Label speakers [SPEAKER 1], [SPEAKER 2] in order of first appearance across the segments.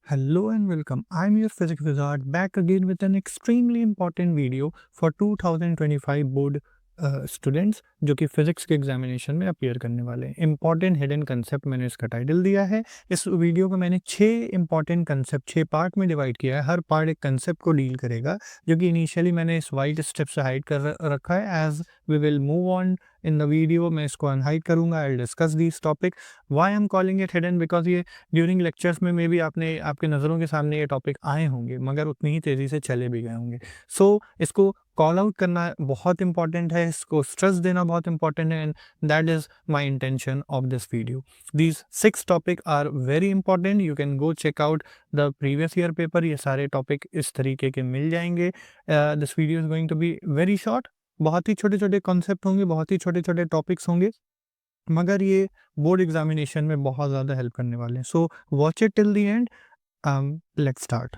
[SPEAKER 1] Hello and welcome. I'm your physics wizard back again with an extremely important video for 2025 board students जो कि physics के examination में appear करने वाले हैं। इंपॉर्टेंट हिडन कंसेप्ट मैंने इसका टाइटल दिया है। इस वीडियो को मैंने 6 इंपॉर्टेंट कंसेप्ट 6 पार्ट में डिवाइड किया है। हर पार्ट एक कंसेप्ट को डील करेगा जो कि इनिशियली मैंने इस वाइट स्टेप से हाइड कर रखा है। As we will move on in the video मैं इसको अनहाइड करूंगा। I will discuss this topic. Why I am calling it hidden because ये ड्यूरिंग लेक्चर्स में मे बी आपने आपके नज़रों के सामने ये टॉपिक आए होंगे मगर उतनी ही तेज़ी से चले भी गए होंगे। सो इसको कॉल आउट करना बहुत इंपॉर्टेंट है, इसको स्ट्रेस देना बहुत इंपॉर्टेंट है and that is my intention of this video. These 6 topic are very important. You can go check out the previous year paper. ये सारे टॉपिक इस तरीके के मिल जाएंगे। This video is going to be very short. बहुत ही छोटे छोटे कॉन्सेप्ट होंगे, बहुत ही छोटे छोटे टॉपिक्स होंगे मगर ये बोर्ड एग्जामिनेशन में बहुत ज़्यादा हेल्प करने वाले हैं। So watch it till the end. Let's start.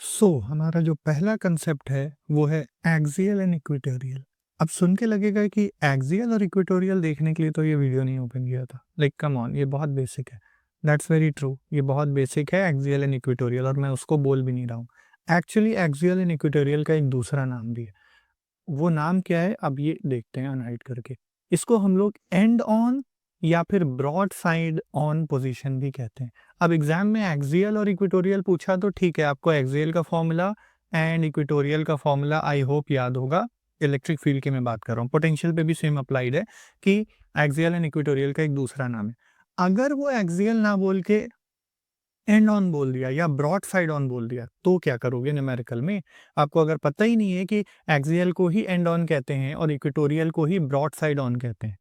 [SPEAKER 1] So हमारा जो पहला कंसेप्ट है वो है एक्सियल एंड इक्वेटोरियल। अब सुन के लगेगा कि एक्सियल और इक्वेटोरियल देखने के लिए तो ये वीडियो नहीं ओपन किया था। लाइक कम ऑन, ये बहुत बेसिक है। दैट्स वेरी ट्रू, ये बहुत बेसिक है एक्सियल एंड इक्वेटोरियल और मैं उसको बोल भी नहीं रहा हूँ। एक्चुअली एक्सियल एंड इक्वेटोरियल का एक दूसरा नाम भी है। वो नाम क्या है अब ये देखते हैं अनहाइड करके। इसको हम लोग एंड ऑन या फिर ब्रॉड साइड ऑन पोजीशन भी कहते हैं। अब एग्जाम में एक्सियल और इक्वेटोरियल पूछा तो ठीक है, आपको एक्सियल का फॉर्मूला एंड इक्वेटोरियल का फॉर्मूला आई होप याद होगा। इलेक्ट्रिक फील्ड की मैं बात कर रहा हूँ, पोटेंशियल पे भी सेम अप्लाइड है कि एक्सियल एंड इक्वेटोरियल का एक दूसरा नाम है। अगर वो एक्सियल ना बोल के एंड ऑन बोल दिया या ब्रॉड साइड ऑन बोल दिया तो क्या करोगे न्यूमेरिकल में? आपको अगर पता ही नहीं है कि एक्सियल को ही एंड ऑन कहते हैं और इक्वेटोरियल को ही ब्रॉड साइड ऑन कहते हैं,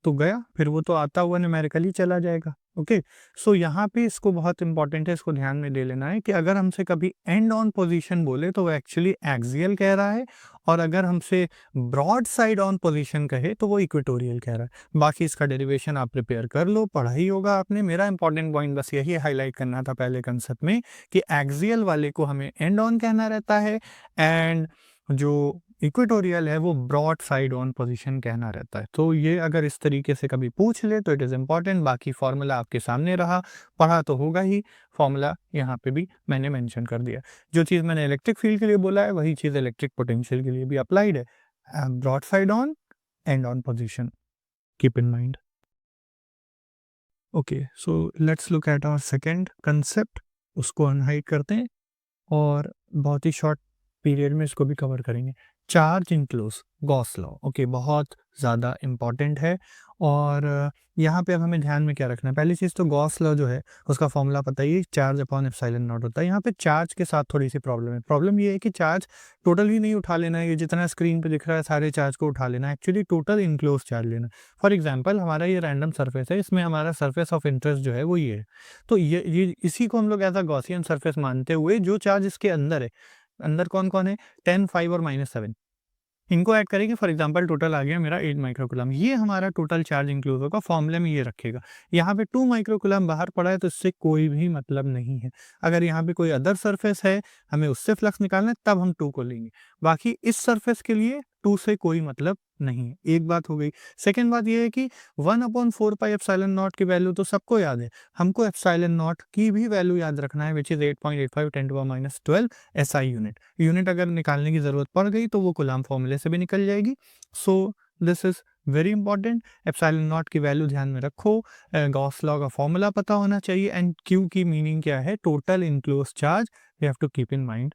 [SPEAKER 1] तो गया, फिर वो तो आता हुआ न्यूमेरिकल ही चला जाएगा। ओके, सो यहाँ पे इसको बहुत इंपॉर्टेंट है, इसको ध्यान में ले लेना है कि अगर हमसे कभी एंड ऑन पोजीशन बोले तो वो एक्चुअली एक्सियल कह रहा है और अगर हमसे ब्रॉड साइड ऑन पोजीशन कहे तो वो इक्वेटोरियल कह रहा है। बाकी इसका डेरिवेशन आप प्रिपेयर कर लो, पढ़ा ही होगा आपने। मेरा इंपॉर्टेंट पॉइंट बस यही हाईलाइट करना था पहले कंसेप्ट में कि एक्सियल वाले को हमें एंड ऑन कहना रहता है एंड जो इक्वेटोरियल है वो ब्रॉड साइड ऑन पोजीशन कहना रहता है। तो ये अगर इस तरीके से कभी पूछ ले तो इट इज़ इम्पॉर्टेंट। बाकी फॉर्मूला आपके सामने रहा, पढ़ा तो होगा ही। फॉर्मूला यहाँ पे भी मैंने मेंशन कर दिया। जो चीज़ मैंने इलेक्ट्रिक फील्ड के लिए बोला है वही चीज़ इलेक्ट्रिक पोटेंशियल के लिए भी अप्लाइड है। Broad side on, and on position, keep in mind. Okay, so let's look at our second concept. उसको अनहाइड करते हैं और बहुत ही शॉर्ट पीरियड में इसको भी कवर करेंगे। Charge enclose Gauss law. Okay, बहुत ज़्यादा इम्पॉर्टेंट है और यहाँ पे अब हमें ध्यान में क्या रखना है। पहली चीज़ तो गॉस लॉ जो है उसका फॉर्मूला पता ही, चार्ज अपॉन एप्सिलॉन नॉट होता है। यहाँ पे चार्ज के साथ थोड़ी सी प्रॉब्लम है। प्रॉब्लम ये है कि चार्ज टोटल ही नहीं उठा लेना है, ये जितना स्क्रीन पे दिख रहा है सारे चार्ज को उठा लेना है। एक्चुअली टोटल इनक्लोज चार्ज लेना है। फॉर एग्जाम्पल हमारा ये रैंडम सर्फेस है, इसमें हमारा सर्फेस ऑफ इंटरेस्ट जो है वो ये है। तो ये इसी को हम लोग एज अ गॉसियन सर्फेस मानते हुए जो चार्ज इसके अंदर है, अंदर कौन-कौन है? 10, 5 और -7, इनको ऐड करेंगे। फॉर एग्जांपल टोटल आ गया मेरा 8 माइक्रोकूलम। ये हमारा टोटल चार्ज इंक्लूड होगा, फॉर्मूले में ये रखेगा। यहाँ पे 2 माइक्रोकूलम बाहर पड़ा है तो इससे कोई भी मतलब नहीं है। अगर यहाँ पे कोई अदर सरफेस है, हमें उससे फ्लक्स निकालना है तब हम 2 को लेंगे। बाकी इस सरफेस के लिए 2 से कोई मतलब नहीं है। एक बात हो गई। सेकंड बात ये है कि 1/4 पाई एप्सिलॉन नॉट की वैल्यू तो सबको याद है। हमको एप्सिलॉन नॉट की भी वैल्यू याद रखना है which is 8.85 10⁻12 SI unit. Unit अगर निकालने की ज़रूरत पड़ गई तो वो कूलम्ब फॉर्मूले से भी निकल जाएगी। So this is very important. Epsilon not की वैल्यू ध्यान में रखो। गॉस लॉ का फॉर्मूला पता होना चाहिए एंड क्यू की मीनिंग क्या है? Total enclose charge. We have to keep in mind.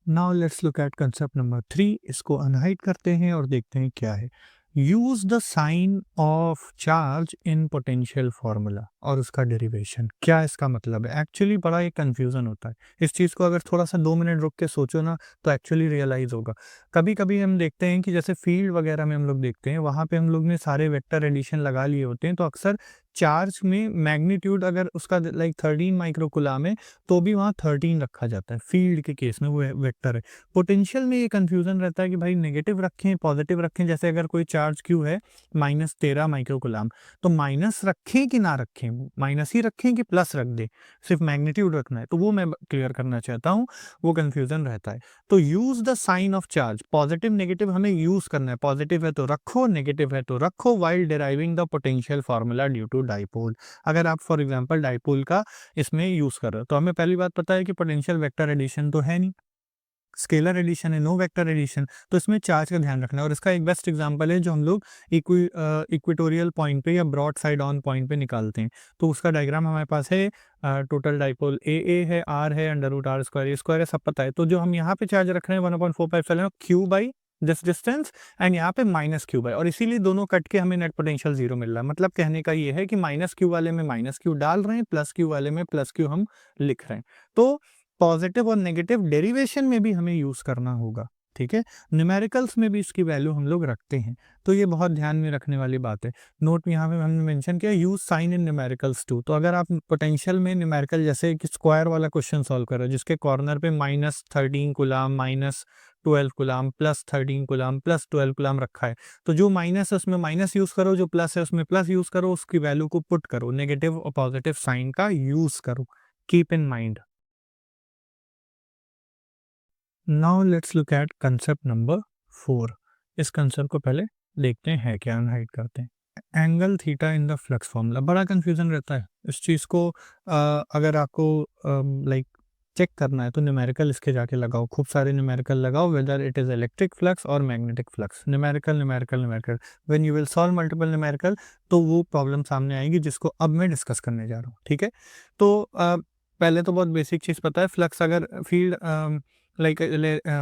[SPEAKER 1] Now let's look at concept number 3। इसको अनहाइड करते हैं और देखते हैं क्या है। Use the sign of charge in potential formula और उसका डेरिवेशन। क्या इसका मतलब है? एक्चुअली बड़ा एक कंफ्यूजन होता है। इस चीज़ को अगर थोड़ा सा 2 मिनट रुक के सोचो ना तो एक्चुअली रियलाइज होगा। कभी कभी हम देखते हैं कि जैसे फील्ड वगैरह में हम लोग देखते हैं वहाँ पे हम लोग ने सारे वेक्टर एडिशन लगा लिए होते हैं तो अक्सर चार्ज में मैग्नीट्यूड अगर उसका लाइक 13 माइक्रोकुलाम है तो भी वहाँ 13 रखा जाता है, फील्ड के केस में वो वेक्टर है। पोटेंशियल में ये कन्फ्यूज़न रहता है कि भाई नेगेटिव रखें, पॉजिटिव रखें, जैसे अगर कोई चार्ज Q है -13 माइक्रोकुलाम, तो माइनस रखें कि ना रखें? माइनस ही रखें कि प्लस रख दें? सिर्फ मैग्नीट्यूड रखना है, तो वो मैं क्लियर करना चाहता हूँ, वो कन्फ्यूज़न रहता है। तो use the sign of charge, positive negative हमें यूज़ करना है, पॉजिटिव है तो रखो, नेगेटिव है तो रखो, while deriving the potential formula due to dipole. अगर आप फॉर एग्जांपल डाइपोल का इसमें यूज़ कर रहे हो, तो हमें पहली बात पता है कि पोटेंशियल वेक्टर एडिशन तो है नहीं, स्केलर एडिशन है, नो वेक्टर एडिशन, तो इसमें चार्ज का ध्यान रखना है। और इसका एक बेस्ट एग्जांपल है जो हम लोग इक्वेटोरियल पॉइंट पे या ब्रॉड साइड ऑन पॉइंट पे निकालते हैं, तो उसका डायग्राम हमारे पास है। टोटल डाइपोल ए है, आर है, under root R square A square है, सब पता है। तो जो हम यहाँ पे चार्ज रख रहे हैं 1.45 Q by this distance, and यहाँ पे माइनस क्यू बाई, और इसीलिए दोनों कट के हमें नेट पोटेंशियल 0 मिल रहा है। मतलब कहने का ये है कि माइनस क्यू वाले में माइनस क्यू डाल रहे हैं, प्लस क्यू वाले में प्लस क्यू हम लिख रहे हैं। तो पॉजिटिव और नेगेटिव डेरिवेशन में भी हमें यूज़ करना होगा, ठीक है? न्यूमेरिकल्स में भी इसकी वैल्यू हम लोग रखते हैं, तो ये बहुत ध्यान में रखने वाली बात है। नोट में यहाँ पे हमने मेंशन किया use sign in numericals too. तो अगर आप पोटेंशियल में न्यूमेरिकल जैसे कि स्क्वायर वाला क्वेश्चन सॉल्व कर रहे हो जिसके कॉर्नर पे -13 कूलाम, -12 कूलाम, +13 कूलाम, +12 कूलाम रखा है, तो जो माइनस है उसमें माइनस यूज़ करो, जो प्लस है उसमें प्लस यूज़ करो, उसकी वैल्यू को पुट करो, नेगेटिव और पॉजिटिव साइन का यूज़ करो। Keep in mind. Now let's look at concept number 4। इस कंसेप्ट को पहले देखते हैं क्या, हाइड करते हैं। Angle theta in the flux formula, बड़ा कंफ्यूजन रहता है इस चीज़ को। अगर आपको लाइक चेक करना है तो न्यूमेरिकल इसके जाके लगाओ, खूब सारे न्यूमेरिकल लगाओ, whether it is electric flux और magnetic flux, numerical numerical numerical. When you will solve multiple numerical तो वो प्रॉब्लम सामने आएगी जिसको अब मैं डिस्कस करने जा रहा हूँ, ठीक है? तो पहले तो बहुत बेसिक चीज़ पता है, फ्लक्स अगर field like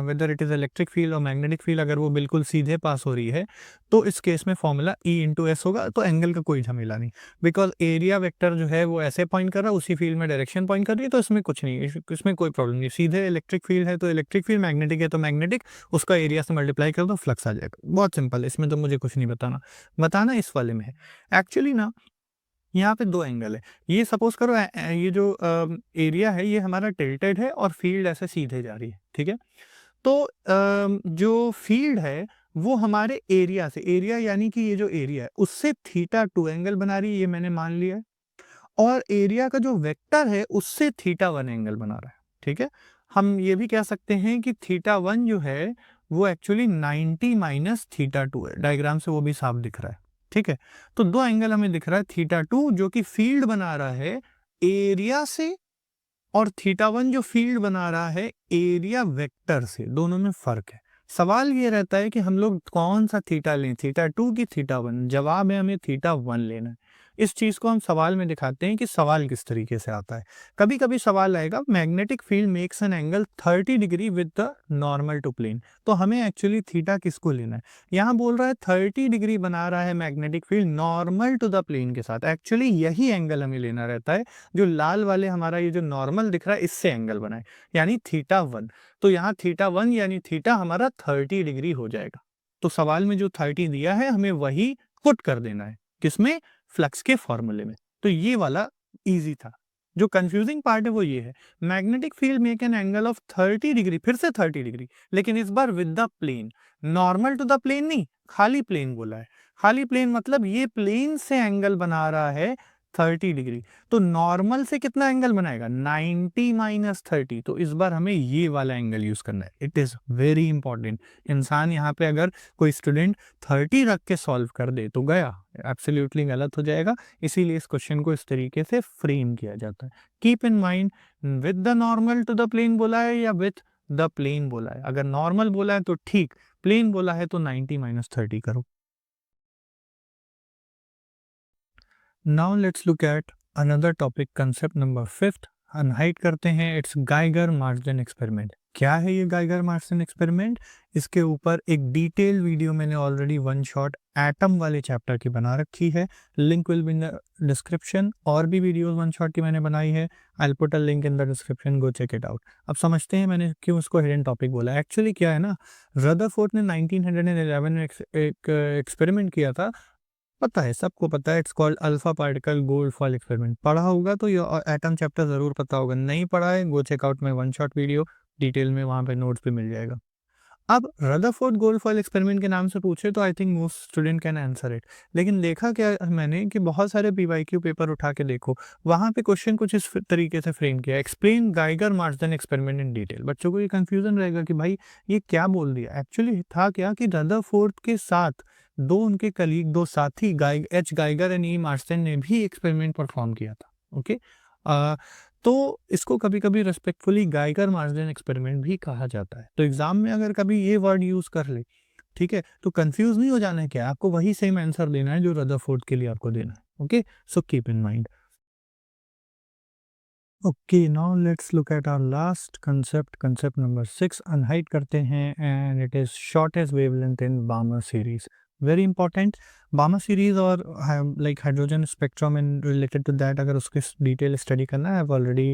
[SPEAKER 1] weather it is electric field और मैग्नेटिक फील्ड अगर वो बिल्कुल सीधे पास हो रही है तो इस केस में फॉर्मूला E इंटू एस होगा, तो एंगल का कोई झमेला नहीं, बिकॉज एरिया वेक्टर जो है वो ऐसे पॉइंट कर रहा है, उसी फील्ड में डायरेक्शन पॉइंट कर रही है, तो इसमें कुछ नहीं, इसमें कोई प्रॉब्लम नहीं। सीधे इलेक्ट्रिक फील्ड है तो इलेक्ट्रिक फील्ड, मैग्नेटिक है तो मैग्नेटिक, उसका एरिया से मल्टीप्लाई कर दो, फ्लक्स आ जाएगा। बहुत सिंपल है, इसमें तो मुझे कुछ नहीं बताना, बताना इस वाले में है। एक्चुअली ना यहाँ पे दो एंगल है, ये सपोज करो ये जो एरिया है ये हमारा टिल्टेड है और फील्ड ऐसे सीधे जा रही है, ठीक है? तो जो फील्ड है वो हमारे एरिया से, एरिया यानी कि ये जो एरिया है उससे थीटा 2 एंगल बना रही है, ये मैंने मान लिया है। और एरिया का जो वेक्टर है उससे थीटा 1 एंगल बना रहा है, ठीक है? हम ये भी कह सकते हैं कि थीटा 1 जो है वो एक्चुअली 90 माइनस थीटा 2 है, डायग्राम से वो भी साफ दिख रहा है, ठीक है? तो दो एंगल हमें दिख रहा है, थीटा 2 जो कि फील्ड बना रहा है एरिया से, और थीटा 1 जो फील्ड बना रहा है एरिया वेक्टर से, दोनों में फर्क है। सवाल ये रहता है कि हम लोग कौन सा थीटा लें, थीटा 2 की थीटा 1? जवाब है हमें थीटा 1 लेना है। इस चीज़ को हम सवाल में दिखाते हैं कि सवाल किस तरीके से आता है। कभी-कभी सवाल आएगा magnetic field makes an angle 30 degree with the normal to plane, तो हमें एक्चुअली थीटा किसको लेना है? यहाँ बोल रहा है 30 डिग्री बना रहा है magnetic field normal to the plane के साथ, एक्चुअली यही एंगल हमें लेना रहता है जो लाल वाले हमारा ये जो नॉर्मल दिख रहा है इससे एंगल बनाए, यानी थीटा 1। तो यहाँ थीटा 1 यानी थीटा हमारा 30 डिग्री हो जाएगा। तो सवाल में जो 30 दिया है हमें वही पुट कर देना है, किसमें? फ्लक्स के फॉर्मूले में। तो ये वाला इजी था। जो कंफ्यूजिंग पार्ट है वो ये है, magnetic field make an angle of 30 degree, फिर से 30 डिग्री, लेकिन इस बार with the plane, normal to the plane नहीं, खाली प्लेन बोला है। खाली प्लेन मतलब ये प्लेन से एंगल बना रहा है 30 डिग्री, तो नॉर्मल से कितना एंगल बनाएगा? 90 माइनस 30, तो इस बार हमें ये वाला एंगल यूज करना है। It is very important. इंसान यहाँ पे अगर कोई स्टूडेंट 30 रख के सॉल्व कर दे तो गया, एब्सोल्युटली गलत हो जाएगा। इसीलिए इस क्वेश्चन को इस तरीके से फ्रेम किया जाता है। Keep in mind, with the normal to the plane बोला है या विथ द प्लेन बोला है? अगर नॉर्मल बोला है तो ठीक, प्लेन बोला है तो 90 माइनस 30 करो। Now let's look at another topic, concept number 5 unhide करते हैं। It's Geiger Marsden experiment. क्या है ये गाइगर मार्सन एक्सपेरिमेंट? इसके ऊपर एक डिटेल वीडियो मैंने ऑलरेडी वन शॉट एटम वाले चैप्टर की बना रखी है, link will be in the description. और भी वीडियोस वन शॉट की मैंने बनाई है, I will put a link in the description, go check it out. अब समझते हैं मैंने क्यों इसको हिडन टॉपिक बोला। एक्चुअली क्या है ना, रदरफोर्ड ने 1911 में एक एक्सपेरिमेंट किया था पता है, सबको पता है, it's called alpha particle gold foil experiment. पढ़ा होगा तो ये एटम चैप्टर ज़रूर पता होगा, नहीं पढ़ा है go check out my one shot video, detail में वहाँ पे नोट्स पे मिल जाएगा। अब रदरफोर्ड गोल्ड फॉयल एक्सपेरिमेंट के नाम से पूछे तो I think most student can answer it. लेकिन देखा क्या मैंने कि बहुत सारे पीवाईक्यू पेपर उठा के देखो, वहाँ पे क्वेश्चन कुछ इस तरीके से फ्रेम किया, explain Geiger Marsden experiment in detail. बच्चों को ये कंफ्यूजन रहेगा कि भाई ये क्या बोल दिया। एक्चुअली था क्या कि रदरफोर्ड के साथ दो उनके कलीग, दो साथी एच गाइगर एंड ई मार्सन ने भी एक्सपेरिमेंट परफॉर्म किया था। ओके, तो इसको कभी-कभी रिस्पेक्टफुली गाइगर मार्सन एक्सपेरिमेंट भी कहा जाता है। तो एग्ज़ाम में अगर कभी ये वर्ड यूज़ कर ले, ठीक है, तो कंफ्यूज नहीं हो जाना है, क्या आपको वही सेम आंसर देना है जो रदरफोर्ड के लिए आपको देना है। Okay, so keep in mind. Okay, now let's look at our last concept, concept number 6 unhide करते हैं, and it is shortest wavelength in Balmer series. Very important, Balmer series और like hydrogen spectrum in related to that, अगर उसके detail study करना है, already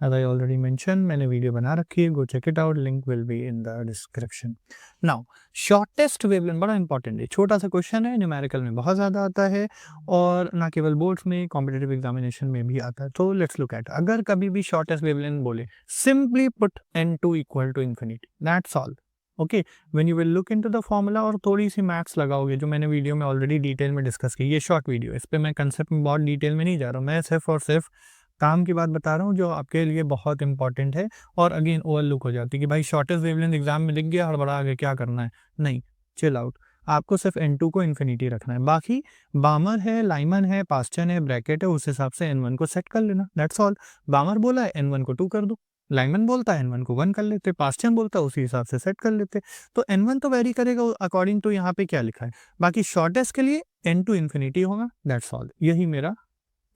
[SPEAKER 1] as I already mention, मैंने video बना रखी है, go check it out, link will be in the description. Now shortest wavelength बड़ा इंपॉर्टेंट है, छोटा सा क्वेश्चन है, न्यूमेरिकल में बहुत ज़्यादा आता है और ना केवल बोर्ड्स में, कॉम्पिटिटिव एग्जामिनेशन में भी आता है। तो लेट्स लुक एट, अगर कभी भी शॉर्टेस्ट वेवलेंथ बोले, simply put n2 equal to infinity, that's all. Okay, when you will look into the formula और थोड़ी सी मैथ्स लगाओगे, जो मैंने वीडियो में ऑलरेडी डिटेल में डिस्कस की, ये शॉर्ट वीडियो, इस पे मैं कंसेप्ट में बहुत डिटेल में नहीं जा रहा हूँ, मैं सिर्फ और सिर्फ काम की बात बता रहा हूँ जो आपके लिए बहुत इंपॉर्टेंट है और अगेन ओवरलुक हो जाती है कि भाई शॉर्टेस्ट वेवलेंथ एग्जाम में लिख गया, हड़बड़ा आगे क्या करना है। नहीं, चिल आउट, आपको सिर्फ n2 को इन्फिनिटी रखना है, बाकी बामर है, लाइमन है, पास्चन है, ब्रैकेट है, उस हिसाब से n1 को सेट कर लेना, दैट्स ऑल। बामर बोला है n1 को 2 कर दो, लाइमन बोलता है n1 को 1 कर लेते, पास्चन बोलता है उसी हिसाब से सेट कर लेते। तो n1 तो वेरी करेगा अकॉर्डिंग टू यहाँ पे क्या लिखा है, बाकी शॉर्टेस्ट के लिए n2 इन्फिनिटी होगा, दैट्स ऑल। यही मेरा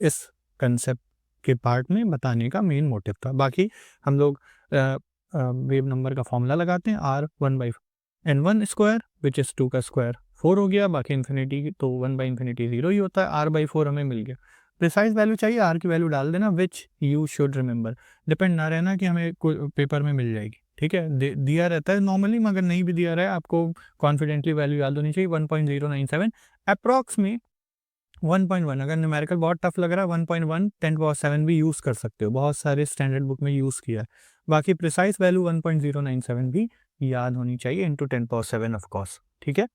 [SPEAKER 1] इस कंसेप्ट के पार्ट में बताने का मेन मोटिव था। बाकी हम लोग वेव नंबर का फॉर्मूला लगाते हैं, r 1/n1 square which is 2 का स्क्वायर 4 हो गया, बाकी इन्फिनिटी तो 1 बाई इन्फिनिटी 0 ही होता है, r/4 हमें मिल गया। प्रिसाइज वैल्यू चाहिए, r की वैल्यू डाल देना, which you should remember, depend ना रहना कि हमें पेपर में मिल जाएगी, ठीक है, दिया रहता है नॉर्मली, मगर नहीं भी दिया रहा है आपको कॉन्फिडेंटली वैल्यू याद होनी चाहिए, 1.097 अप्रॉक्स में 1.1। अगर न्यूमेरिकल बहुत टफ लग रहा है 1.1 10^7 भी यूज़ कर सकते हो, बहुत सारे स्टैंडर्ड बुक में यूज़ किया है। बाकी प्रिसाइज वैल्यू 1.097 भी याद होनी चाहिए इंटू 10^7 ऑफ कोर्स, ठीक है।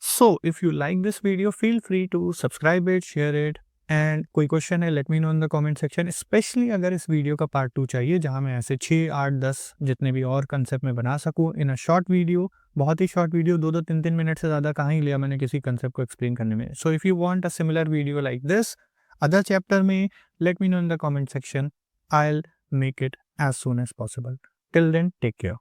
[SPEAKER 1] So if you like this video feel free to subscribe it, share it, and कोई क्वेश्चन है let me know in the comment section. Specially अगर इस वीडियो का पार्ट 2 चाहिए जहां मैं ऐसे 6 8 10 जितने भी और कंसेप्ट में बना सकूं इन अ शॉर्ट वीडियो, बहुत ही शॉर्ट वीडियो, 2 3 मिनट से ज़्यादा कहाँ ही लिया मैंने किसी कंसेप्ट को एक्सप्लेन करने में। So if you want a similar video like this other chapter में, let me know in the comment section, I will make it as soon as possible. Till then take care.